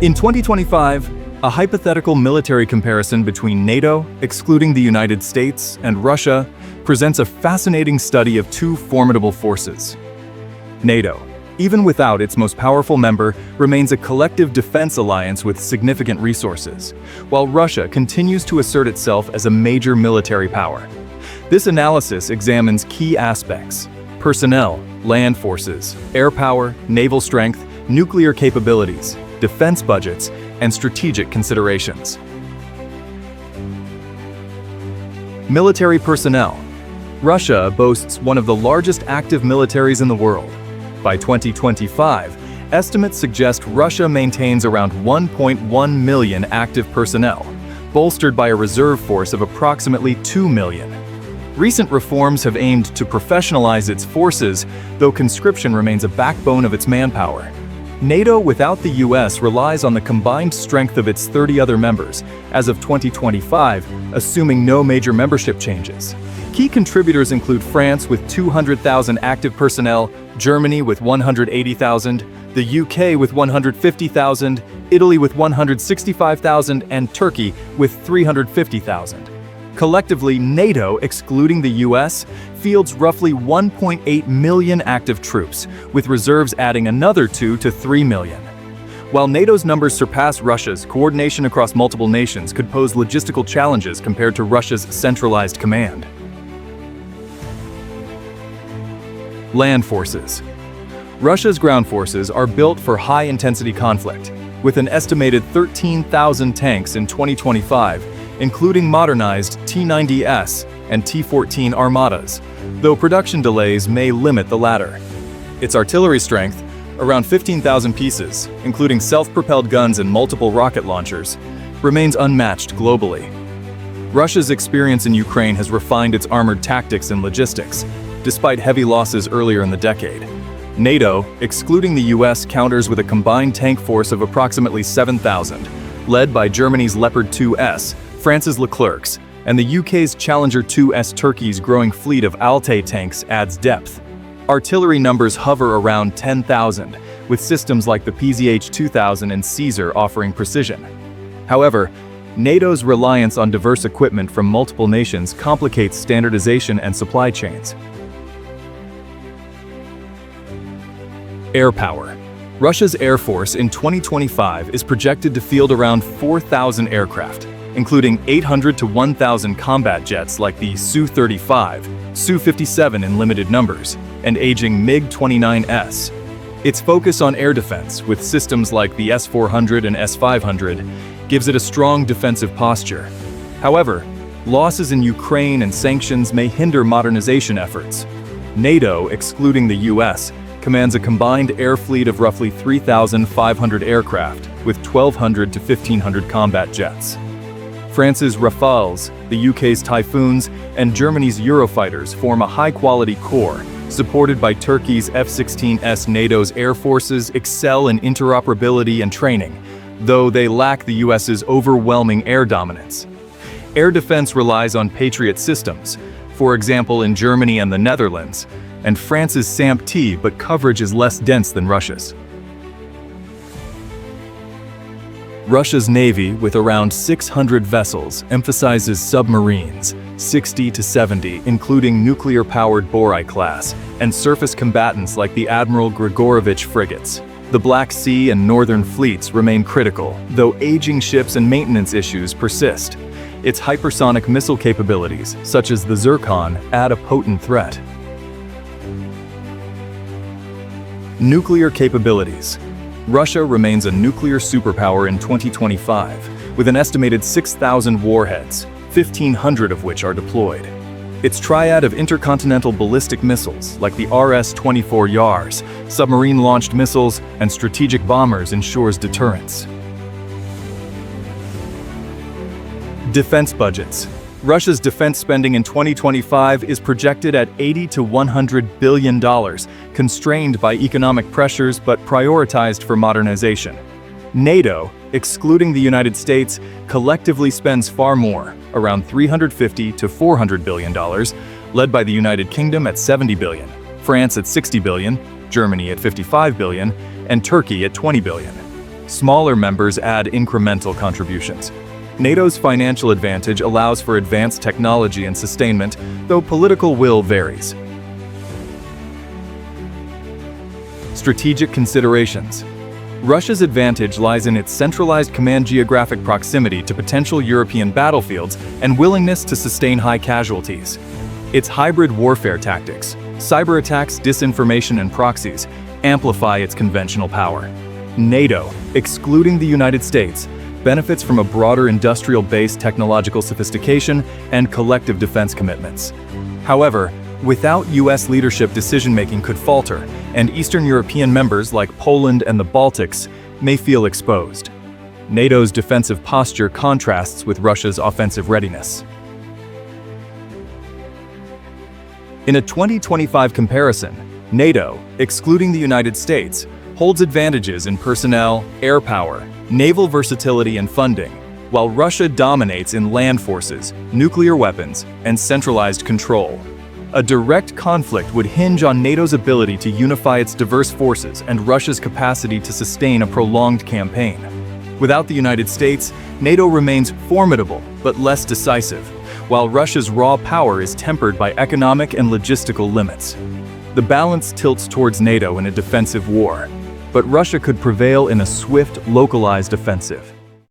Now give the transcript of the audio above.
In 2025, a hypothetical military comparison between NATO, excluding the United States, and Russia presents a fascinating study of two formidable forces. NATO, even without its most powerful member, remains a collective defense alliance with significant resources, while Russia continues to assert itself as a major military power. This analysis examines key aspects: personnel, land forces, air power, naval strength, nuclear capabilities, defense budgets, and strategic considerations. Military personnel. Russia boasts one of the largest active militaries in the world. By 2025, estimates suggest Russia maintains around 1.1 million active personnel, bolstered by a reserve force of approximately 2 million. Recent reforms have aimed to professionalize its forces, though conscription remains a backbone of its manpower. NATO without the US relies on the combined strength of its 30 other members, as of 2025, assuming no major membership changes. Key contributors include France with 200,000 active personnel, Germany with 180,000, the UK with 150,000, Italy with 165,000, and Turkey with 350,000. Collectively, NATO, excluding the US, fields roughly 1.8 million active troops, with reserves adding another 2 to 3 million. While NATO's numbers surpass Russia's, coordination across multiple nations could pose logistical challenges compared to Russia's centralized command. Land forces. Russia's ground forces are built for high-intensity conflict, with an estimated 13,000 tanks in 2025, including modernized T-90S and T-14 armadas, though production delays may limit the latter. Its artillery strength, around 15,000 pieces, including self-propelled guns and multiple rocket launchers, remains unmatched globally. Russia's experience in Ukraine has refined its armored tactics and logistics, despite heavy losses earlier in the decade. NATO, excluding the US, counters with a combined tank force of approximately 7,000, led by Germany's Leopard 2S, France's Leclercs, and the UK's Challenger 2S. Turkey's growing fleet of Altay tanks adds depth. Artillery numbers hover around 10,000, with systems like the PZH-2000 and Caesar offering precision. However, NATO's reliance on diverse equipment from multiple nations complicates standardization and supply chains. Air power. Russia's Air Force in 2025 is projected to field around 4,000 aircraft, including 800 to 1,000 combat jets like the Su-35, Su-57 in limited numbers, and aging MiG-29S. Its focus on air defense, with systems like the S-400 and S-500, gives it a strong defensive posture. However, losses in Ukraine and sanctions may hinder modernization efforts. NATO, excluding the US, commands a combined air fleet of roughly 3,500 aircraft, with 1,200 to 1,500 combat jets. France's Rafales, the UK's Typhoons, and Germany's Eurofighters form a high-quality core, supported by Turkey's F-16S. NATO's air forces excel in interoperability and training, though they lack the US's overwhelming air dominance. Air defense relies on Patriot systems, for example in Germany and the Netherlands, and France's SAMP-T, but coverage is less dense than Russia's. Russia's Navy, with around 600 vessels, emphasizes submarines, 60 to 70, including nuclear-powered Borai class, and surface combatants like the Admiral Grigorovich frigates. The Black Sea and Northern fleets remain critical, though aging ships and maintenance issues persist. Its hypersonic missile capabilities, such as the Zircon, add a potent threat. Nuclear capabilities. Russia remains a nuclear superpower in 2025, with an estimated 6,000 warheads, 1,500 of which are deployed. Its triad of intercontinental ballistic missiles, like the RS-24 Yars, submarine-launched missiles, and strategic bombers ensures deterrence. Defense budgets. Russia's defense spending in 2025 is projected at $80 to $100 billion, constrained by economic pressures but prioritized for modernization. NATO, excluding the United States, collectively spends far more, around $350 to $400 billion, led by the United Kingdom at $70 billion, France at $60 billion, Germany at $55 billion, and Turkey at $20 billion. Smaller members add incremental contributions. NATO's financial advantage allows for advanced technology and sustainment, though political will varies. Strategic considerations. Russia's advantage lies in its centralized command geographic proximity to potential European battlefields and willingness to sustain high casualties. Its hybrid warfare tactics, cyber attacks, disinformation, and proxies amplify its conventional power. NATO, excluding the United States, benefits from a broader industrial-based technological sophistication and collective defense commitments. However, without U.S. leadership, decision-making could falter, and Eastern European members like Poland and the Baltics may feel exposed. NATO's defensive posture contrasts with Russia's offensive readiness. In a 2025 comparison, NATO, excluding the United States, holds advantages in personnel, air power, naval versatility, and funding, while Russia dominates in land forces, nuclear weapons, and centralized control. A direct conflict would hinge on NATO's ability to unify its diverse forces and Russia's capacity to sustain a prolonged campaign. Without the United States, NATO remains formidable but less decisive, while Russia's raw power is tempered by economic and logistical limits. The balance tilts towards NATO in a defensive war, but Russia could prevail in a swift, localized offensive.